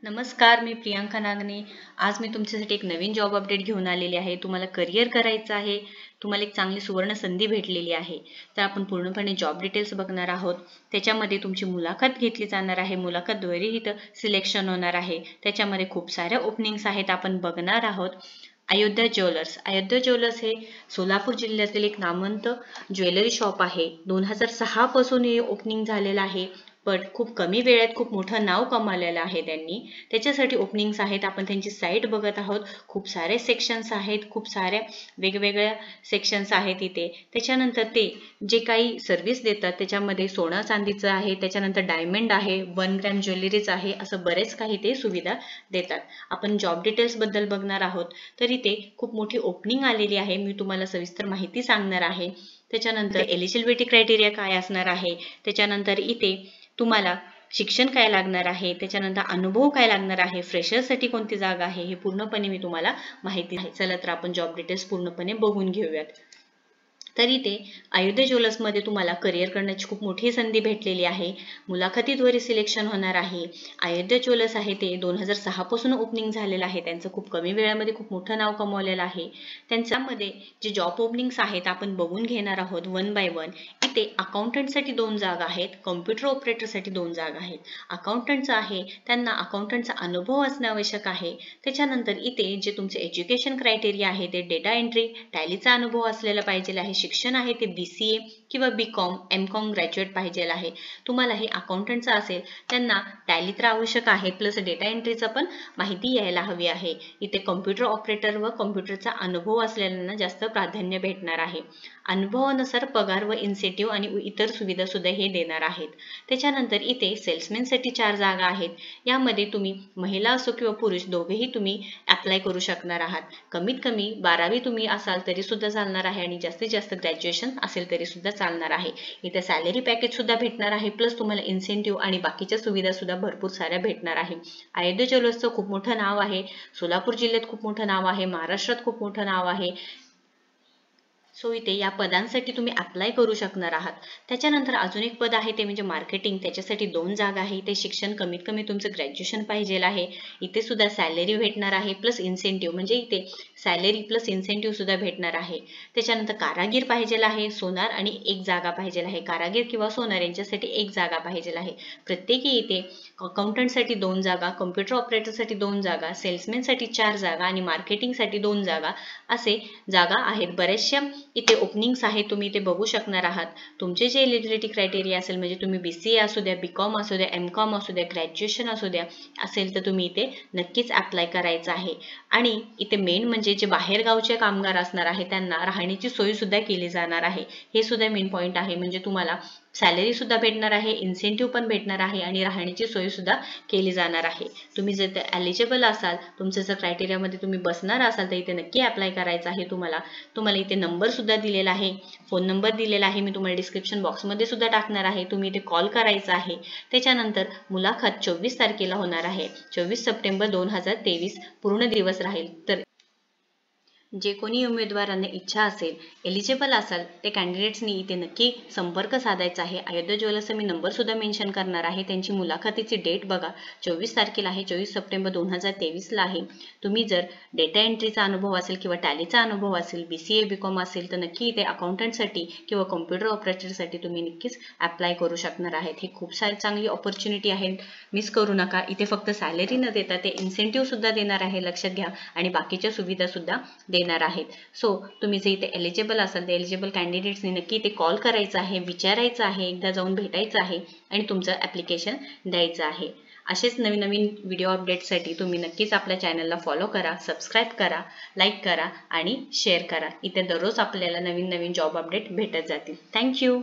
नमस्कार, मी प्रियांका नागने. आज मी तुमच्यासाठी एक नवीन जॉब अपडेट घेऊन आलेली आहे. तुम्हाला करिअर करायचं आहे, तुम्हाला एक चांगली सुवर्ण संधी भेटलेली आहे. तर आपण पूर्णपणे जॉब डिटेल्स बघणार आहोत. त्याच्यामध्ये तुमची मुलाखत घेतली जाणार आहे. मुलाखतद्वारे इथं सिलेक्शन होणार आहे. त्याच्यामध्ये खूप साऱ्या ओपनिंग्स आहेत, आपण बघणार आहोत. अयोध्या ज्वेलर्स हे सोलापूर जिल्ह्यातील एक नामवंत ज्वेलरी शॉप आहे. 2006 पासून हे ओपनिंग झालेलं आहे. पण खूप कमी वेळात खूप मोठं नाव कमावलेलं आहे त्यांनी. त्याच्यासाठी ओपनिंग्स आहेत. आपण त्यांची साईट बघत आहोत. खूप सारे सेक्शन्स आहेत, खूप साऱ्या वेगवेगळ्या सेक्शन्स आहेत इथे. त्याच्यानंतर ते जे काही सर्व्हिस देतात त्याच्यामध्ये सोनं चांदीचं आहे, त्याच्यानंतर डायमंड आहे, 1 ग्रॅम ज्वेलरीज आहे, असं बरेच काही ते सुविधा देतात. आपण जॉब डिटेल्स बद्दल बघणार आहोत. तर इथे खूप मोठी ओपनिंग आलेली आहे. मी तुम्हाला सविस्तर माहिती सांगणार आहे. त्याच्यानंतर एलिजिबिलिटी क्रायटेरिया काय असणार आहे, त्याच्यानंतर इथे तुम्हाला शिक्षण काय लागणार आहे, त्याच्यानंतर अनुभव काय लागणार आहे, फ्रेशरसाठी कोणती जागा आहे, हे पूर्णपणे मी तुम्हाला माहिती आहे. चला तर आपण जॉब डिटेल्स पूर्णपणे बघून घेऊयात. तर इथे अयोध्या ज्वेलर्समध्ये तुम्हाला करिअर करण्याची खूप मोठी संधी भेटलेली आहे. मुलाखतीद्वारे सिलेक्शन होणार आहे. अयोध्या ज्वेलर्स आहे ते 2006 पासून ओपनिंग झालेलं आहे. त्यांचं खूप कमी वेळामध्ये खूप मोठं नाव कमवलेलं आहे. त्यांच्यामध्ये जे जॉब ओपनिंग्स आहेत आपण बघून घेणार आहोत वन बाय वन. इथे अकाउंटंटसाठी 2 जागा आहेत, कॉम्प्युटर ऑपरेटरसाठी 2 जागा आहेत. अकाउंटंटचं आहे त्यांना अकाउंटंटचा अनुभव असणे आवश्यक आहे. त्याच्यानंतर इथे जे तुमचे एज्युकेशन क्रायटेरिया आहे ते डेटा एंट्री, टॅलीचा अनुभव असलेला पाहिजे आहे. शिक्षण आहे ते BCA किंवा BCom, MCom ग्रॅज्युएट पाहिजे आहे. तुम्हाला हे अकाउंटंटचं असेल त्यांना टॅली तर आवश्यक आहे, प्लस डेटा एंट्रीचं पण माहिती यायला हवी आहे. इथे कॉम्प्युटर ऑपरेटर व कॉम्प्युटरचा अनुभव असलेल्यांना जास्त प्राधान्य भेटणार आहे. अनुभवानुसार पगार व इन्सेंटिव्ह आणि इतर सुविधा सुद्धा हे देणार आहेत. त्याच्यानंतर इथे सेल्समॅनसाठी 4 जागा आहेत. यामध्ये तुम्ही महिला असो किंवा पुरुष दोघेही तुम्ही अप्लाय करू शकणार आहात. कमीत कमी 12वी तुम्ही असाल तरी सुद्धा चालणार आहे आणि जास्तीत जास्त ग्रॅज्युएशन असेल तरी सुद्धा चालणार आहे. इथे सॅलरी पॅकेज सुद्धा भेटणार आहे, प्लस तुम्हाला इन्सेंटिव्ह आणि बाकीच्या सुविधा सुद्धा भरपूर साऱ्या भेटणार आहे. अयोध्या ज्वेलर्सचं खूप मोठं नाव आहे. सोलापूर जिल्ह्यात खूप मोठं नाव आहे, महाराष्ट्रात खूप मोठं नाव आहे. सो इथे या पदांसाठी तुम्ही अप्लाय करू शकणार आहात. त्याच्यानंतर अजून एक पद आहे ते म्हणजे मार्केटिंग. त्याच्यासाठी 2 जागा आहे. ते शिक्षण कमीत कमी तुमचं ग्रॅज्युएशन पाहिजे आहे. इथे सुद्धा सॅलरी भेटणार आहे, प्लस इन्सेंटिव्ह, म्हणजे इथे सॅलरी प्लस इन्सेंटिव्ह सुद्धा भेटणार आहे. त्याच्यानंतर कारागीर पाहिजे आहे, सोनार आणि 1 जागा पाहिजे आहे. कारागीर किंवा सोनार यांच्यासाठी 1 जागा पाहिजे आहे. प्रत्येकी इथे अकाउंटंटसाठी 2 जागा, कॉम्प्युटर ऑपरेटरसाठी 2 जागा, सेल्समॅनसाठी 4 जागा आणि मार्केटिंगसाठी 2 जागा असे जागा आहेत. बऱ्याचशा इथे ओपनिंग्स आहेत, तुम्ही इथे बघू शकणार आहात. तुमचे जे एलिजिबिलिटी क्रायटेरिया असेल, म्हणजे तुम्ही BCA असू द्या, BCom असू द्या, MCom असू द्या, ग्रॅज्युएशन असू द्या असेल तर तुम्ही इथे नक्कीच अप्लाय करायचं आहे. आणि इथे मेन म्हणजे जे बाहेर गावचे कामगार असणार आहे त्यांना राहण्याची सोय सुद्धा केली जाणार आहे. हे सुद्धा मेन पॉईंट आहे. म्हणजे तुम्हाला सॅलरी सुद्धा भेटणार आहे, इन्सेंटिव्ह पण भेटणार आहे आणि राहण्याची सोय सुद्धा केली जाणार आहे. तुम्ही जर एलिजिबल असाल, तुमचं जर क्रायटेरियामध्ये तुम्ही बसणार असाल तर इथे नक्की अप्लाय करायचं आहे. तुम्हाला इथे नंबर सुद्धा दिलेला आहे, फोन नंबर दिलेला आहे, मी तुम्हाला डिस्क्रिप्शन बॉक्समध्ये सुद्धा टाकणार आहे. तुम्ही इथे कॉल करायचा आहे. त्याच्यानंतर मुलाखत 24 तारखेला होणार आहे. 24 सप्टेंबर 2023 पूर्ण दिवस राहील. तर जे कोणी उमेदवारांना इच्छा असेल, एलिजिबल असाल, ते कॅन्डिडेट्सनी इथे नक्की संपर्क साधायचा आहे. अयोध्या ज्वेलर्सचा मी नंबर सुद्धा मेन्शन करणार आहे. त्यांची मुलाखतीची डेट बघा, 24 तारखेला आहे, 24 सप्टेंबर 2023ला आहे. तुम्ही जर डेटा एंट्रीचा अनुभव असेल किंवा टॅलीचा अनुभव असेल, BCA BCom असेल तर नक्की इथे अकाउंटंटसाठी किंवा कॉम्प्युटर ऑपरेटरसाठी तुम्ही नक्कीच अप्लाय करू शकणार आहेत. ही खूप सारी चांगली ऑपॉर्च्युनिटी आहे, मिस करू नका. इथे फक्त सॅलरी न देता ते इन्सेंटिव्ह सुद्धा देणार आहे, लक्षात घ्या, आणि बाकीच्या सुविधा सुद्धा देणार आहेत. सो तुम्ही जे इथे एलिजिबल असाल ते एलिजिबल कॅन्डिडेट्सनी नक्की इथे कॉल करायचा आहे, विचारायचं आहे, एकदा जाऊन भेटायचं आहे आणि तुमचं ॲप्लिकेशन द्यायचं आहे. असेच नवीन नवीन व्हिडिओ अपडेट्ससाठी तुम्ही नक्कीच आपल्या चॅनलला फॉलो करा, सबस्क्राईब करा, लाईक करा आणि शेअर करा. इथे दररोज आपल्याला नवीन नवीन जॉब अपडेट भेटत जातील. थँक्यू.